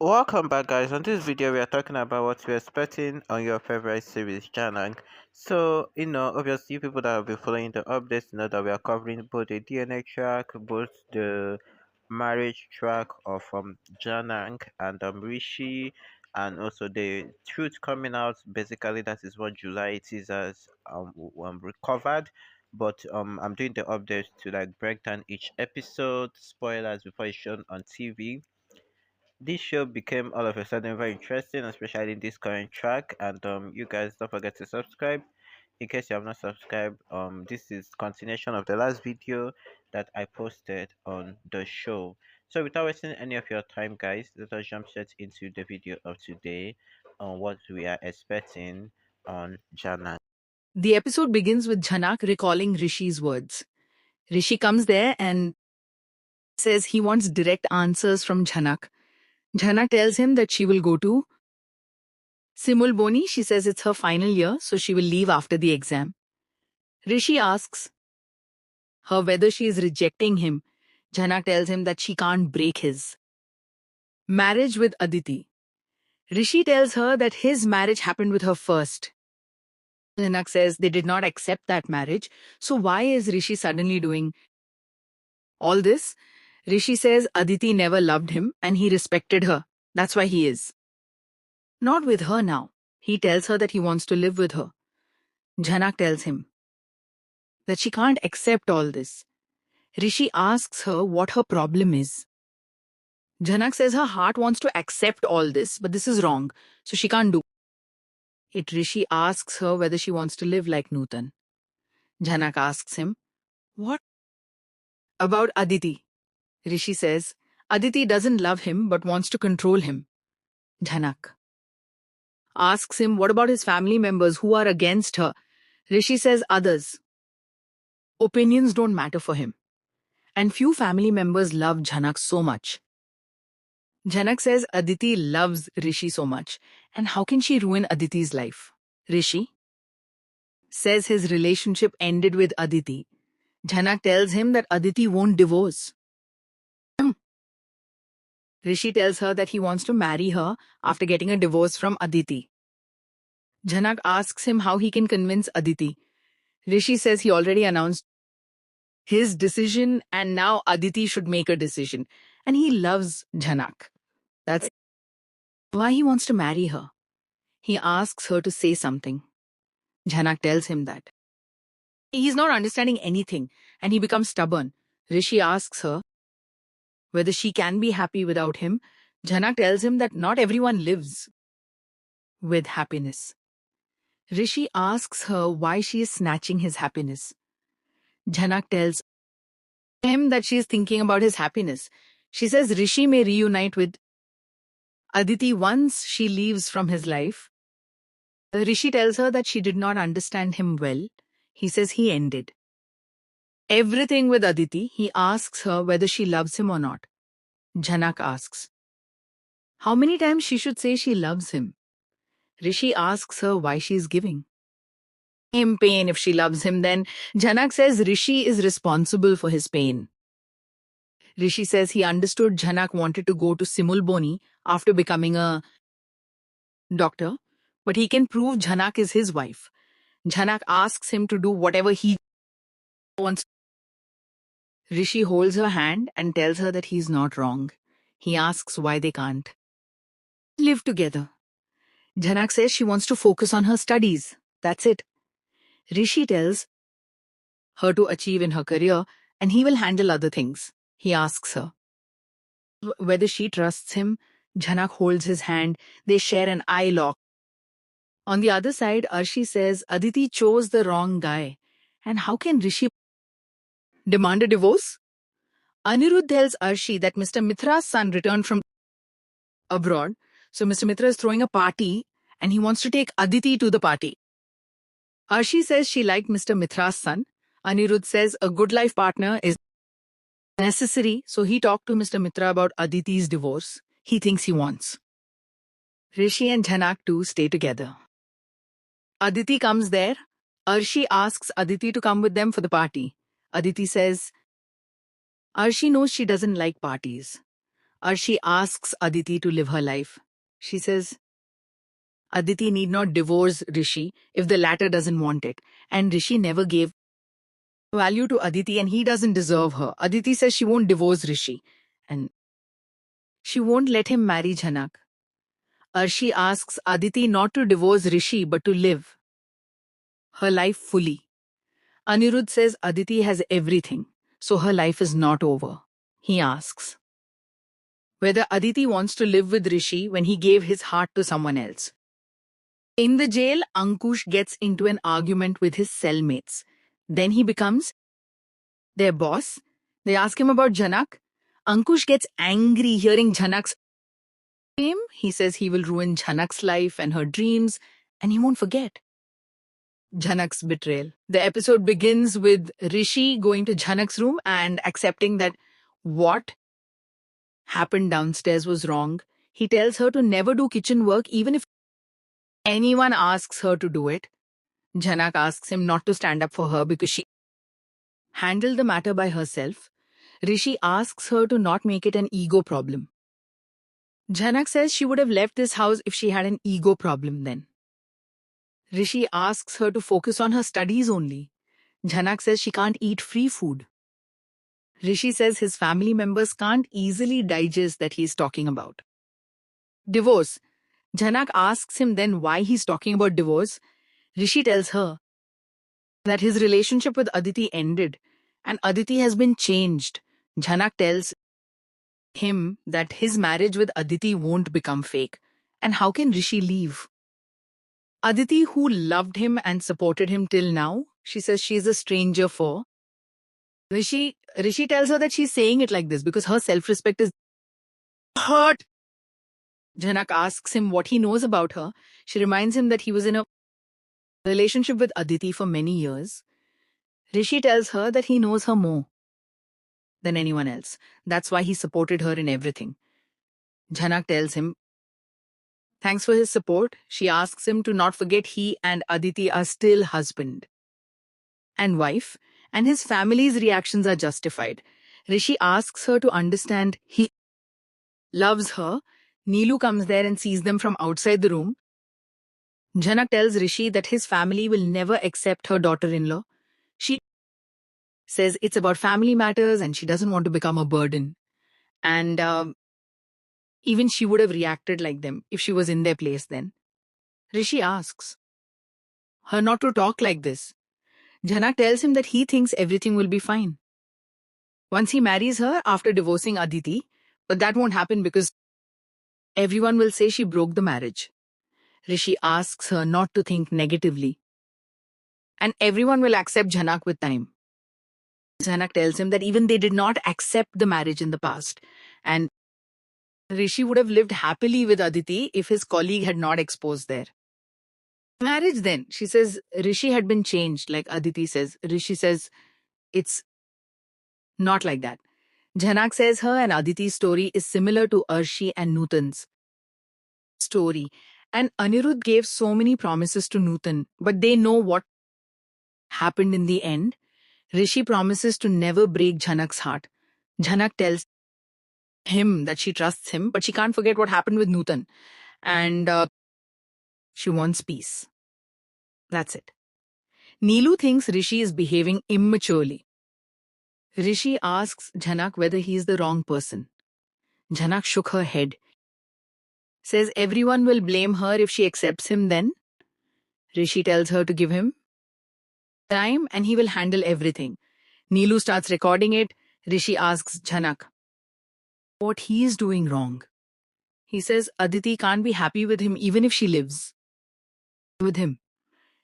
Welcome back, guys. On this video, we are talking about what we're expecting on your favorite series, Jhanak. So, obviously, people that have been following the updates know that we are covering both the DNA track, both the marriage track of Jhanak and Rishi, and also the truth coming out. Basically, that is what July teasers recovered. But I'm doing the updates to like break down each episode, spoilers before it's shown on TV. This show became all of a sudden very interesting, especially this current track. And you guys don't forget to subscribe in case you have not subscribed. This is continuation of the last video that I posted on the show. So without wasting any of your time, guys, let us jump straight into the video of today on what we are expecting on Jana. The episode begins with Jhanak recalling Rishi's words. Rishi comes there and says he wants direct answers from Jhanak. Jhanak tells him that she will go to Simul Boni. She says it's her final year, so she will leave after the exam. Rishi asks her whether she is rejecting him. Jhanak tells him that she can't break his marriage with Aditi. Rishi tells her that his marriage happened with her first. Jhanak says they did not accept that marriage, so why is Rishi suddenly doing all this? Rishi says Aditi never loved him and he respected her. That's why he is not with her now. He tells her that he wants to live with her. Jhanak tells him that she can't accept all this. Rishi asks her what her problem is. Jhanak says her heart wants to accept all this, but this is wrong, so she can't do it. Rishi asks her whether she wants to live like Nutan. Jhanak asks him, what about Aditi? Rishi says, Aditi doesn't love him but wants to control him. Jhanak asks him what about his family members who are against her. Rishi says others. Opinions don't matter for him. And few family members love Jhanak so much. Jhanak says Aditi loves Rishi so much. And how can she ruin Aditi's life? Rishi says his relationship ended with Aditi. Jhanak tells him that Aditi won't divorce. Rishi tells her that he wants to marry her after getting a divorce from Aditi. Jhanak asks him how he can convince Aditi. Rishi says he already announced his decision and now Aditi should make a decision. And he loves Jhanak. That's why he wants to marry her. He asks her to say something. Jhanak tells him that. He's not understanding anything and he becomes stubborn. Rishi asks her whether she can be happy without him. Jhanak tells him that not everyone lives with happiness. Rishi asks her why she is snatching his happiness. Jhanak tells him that she is thinking about his happiness. She says Rishi may reunite with Aditi once she leaves from his life. Rishi tells her that she did not understand him well. He says he ended everything with Aditi. He asks her whether she loves him or not. Jhanak asks how many times she should say she loves him. Rishi asks her why she is giving him pain if she loves him. Then Jhanak says Rishi is responsible for his pain. Rishi says he understood Jhanak wanted to go to Simul Boni after becoming a doctor, but he can prove Jhanak is his wife. Jhanak asks him to do whatever he wants. Rishi holds her hand and tells her that he's not wrong. He asks why they can't live together. Jhanak says she wants to focus on her studies. That's it. Rishi tells her to achieve in her career and he will handle other things. He asks her whether she trusts him. Jhanak holds his hand. They share an eye lock. On the other side, Arshi says Aditi chose the wrong guy. And how can Rishi demand a divorce? Anirudh tells Arshi that Mr. Mitra's son returned from abroad. So Mr. Mitra is throwing a party and he wants to take Aditi to the party. Arshi says she liked Mr. Mitra's son. Anirudh says a good life partner is necessary, so he talked to Mr. Mitra about Aditi's divorce. He thinks he wants Rishi and Jhanak to stay together. Aditi comes there. Arshi asks Aditi to come with them for the party. Aditi says Arshi knows she doesn't like parties. Arshi asks Aditi to live her life. She says Aditi need not divorce Rishi if the latter doesn't want it. And Rishi never gave value to Aditi and he doesn't deserve her. Aditi says she won't divorce Rishi and she won't let him marry Jhanak. Arshi asks Aditi not to divorce Rishi but to live her life fully. Anirudh says Aditi has everything, so her life is not over. He asks whether Aditi wants to live with Rishi when he gave his heart to someone else. In the jail, Ankush gets into an argument with his cellmates. Then he becomes their boss. They ask him about Jhanak. Ankush gets angry hearing Jhanak's name. He says he will ruin Jhanak's life and her dreams, and he won't forget Jhanak's betrayal. The episode begins with Rishi going to Jhanak's room and accepting that what happened downstairs was wrong. He tells her to never do kitchen work even if anyone asks her to do it. Jhanak asks him not to stand up for her because she handled the matter by herself. Rishi asks her to not make it an ego problem. Jhanak says she would have left this house if she had an ego problem then. Rishi asks her to focus on her studies only. Jhanak says she can't eat free food. Rishi says his family members can't easily digest that he's talking about divorce. Jhanak asks him then why he's talking about divorce. Rishi tells her that his relationship with Aditi ended and Aditi has been changed. Jhanak tells him that his marriage with Aditi won't become fake. And how can Rishi leave? Aditi, who loved him and supported him till now, she says she's a stranger for Rishi. Rishi tells her that she's saying it like this because her self-respect is hurt. Jhanak asks him what he knows about her. She reminds him that he was in a relationship with Aditi for many years. Rishi tells her that he knows her more than anyone else. That's why he supported her in everything. Jhanak tells him thanks for his support. She asks him to not forget he and Aditi are still husband and wife, and his family's reactions are justified. Rishi asks her to understand he loves her. Neelu comes there and sees them from outside the room. Jhanak tells Rishi that his family will never accept her daughter-in-law. She says it's about family matters and she doesn't want to become a burden. And even she would have reacted like them if she was in their place then. Rishi asks her not to talk like this. Jhanak tells him that he thinks everything will be fine once he marries her after divorcing Aditi, but that won't happen because everyone will say she broke the marriage. Rishi asks her not to think negatively, and everyone will accept Jhanak with time. Jhanak tells him that even they did not accept the marriage in the past, and Rishi would have lived happily with Aditi if his colleague had not exposed their marriage then. She says Rishi had been changed, like Aditi says. Rishi says it's not like that. Jhanak says her and Aditi's story is similar to Arshi and Nutan's story. And Anirudh gave so many promises to Nutan, but they know what happened in the end. Rishi promises to never break Jhanak's heart. Jhanak tells him that she trusts him, but she can't forget what happened with Nutan. And she wants peace. That's it. Neelu thinks Rishi is behaving immaturely. Rishi asks Jhanak whether he is the wrong person. Jhanak shook her head. Says everyone will blame her if she accepts him then. Rishi tells her to give him time and he will handle everything. Neelu starts recording it. Rishi asks Jhanak what he is doing wrong. He says Aditi can't be happy with him even if she lives with him.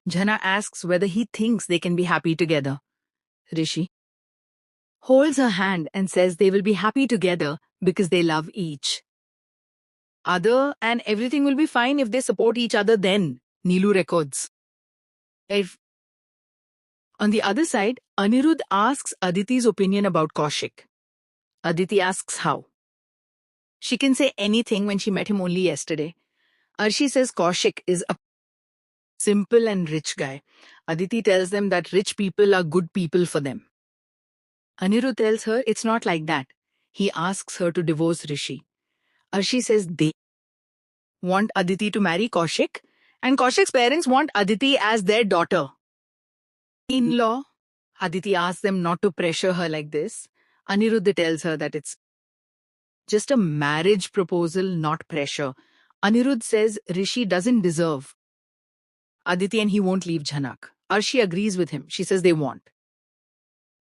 Jhanak asks whether he thinks they can be happy together. Rishi holds her hand and says they will be happy together because they love each other and everything will be fine if they support each other then, Neelu records. On the other side, Anirudh asks Aditi's opinion about Kaushik. Aditi asks how. She can say anything when she met him only yesterday. Arshi says Kaushik is a simple and rich guy. Aditi tells them that rich people are good people for them. Anirudh tells her it's not like that. He asks her to divorce Rishi. Arshi says they want Aditi to marry Kaushik, and Kaushik's parents want Aditi as their daughter. In-law, Aditi asks them not to pressure her like this. Anirudh tells her that it's just a marriage proposal, not pressure. Anirudh says Rishi doesn't deserve Aditi and he won't leave Jhanak. Arshi agrees with him. She says they want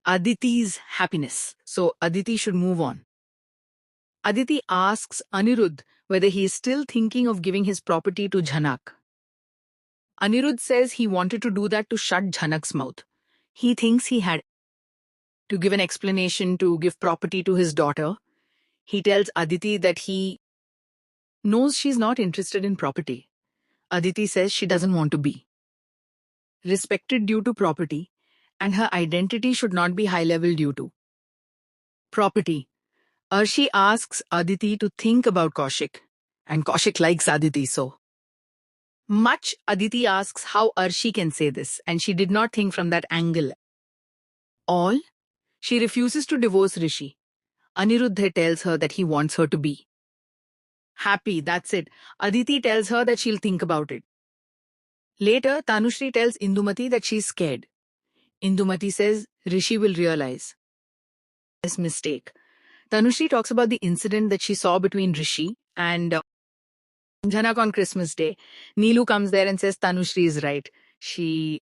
Aditi's happiness, so Aditi should move on. Aditi asks Anirudh whether he is still thinking of giving his property to Jhanak. Anirudh says he wanted to do that to shut Jhanak's mouth. He thinks he had to give an explanation to give property to his daughter. He tells Aditi that he knows she's not interested in property. Aditi says she doesn't want to be respected due to property, and her identity should not be high level due to property. Arshi asks Aditi to think about Kaushik, and Kaushik likes Aditi so much. Aditi asks how Arshi can say this, and she did not think from that angle. All, she refuses to divorce Rishi. Anirudh tells her that he wants her to be happy, that's it. Aditi tells her that she'll think about it. Later, Tanushri tells Indumati that she's scared. Indumati says Rishi will realize this mistake. Tanushri talks about the incident that she saw between Rishi and Jhanak on Christmas Day. Neelu comes there and says Tanushri is right. She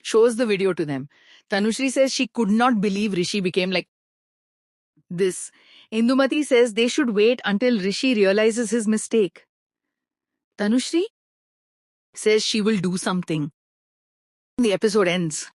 shows the video to them. Tanushri says she could not believe Rishi became like this. Indumati says they should wait until Rishi realizes his mistake. Tanushri says she will do something. The episode ends.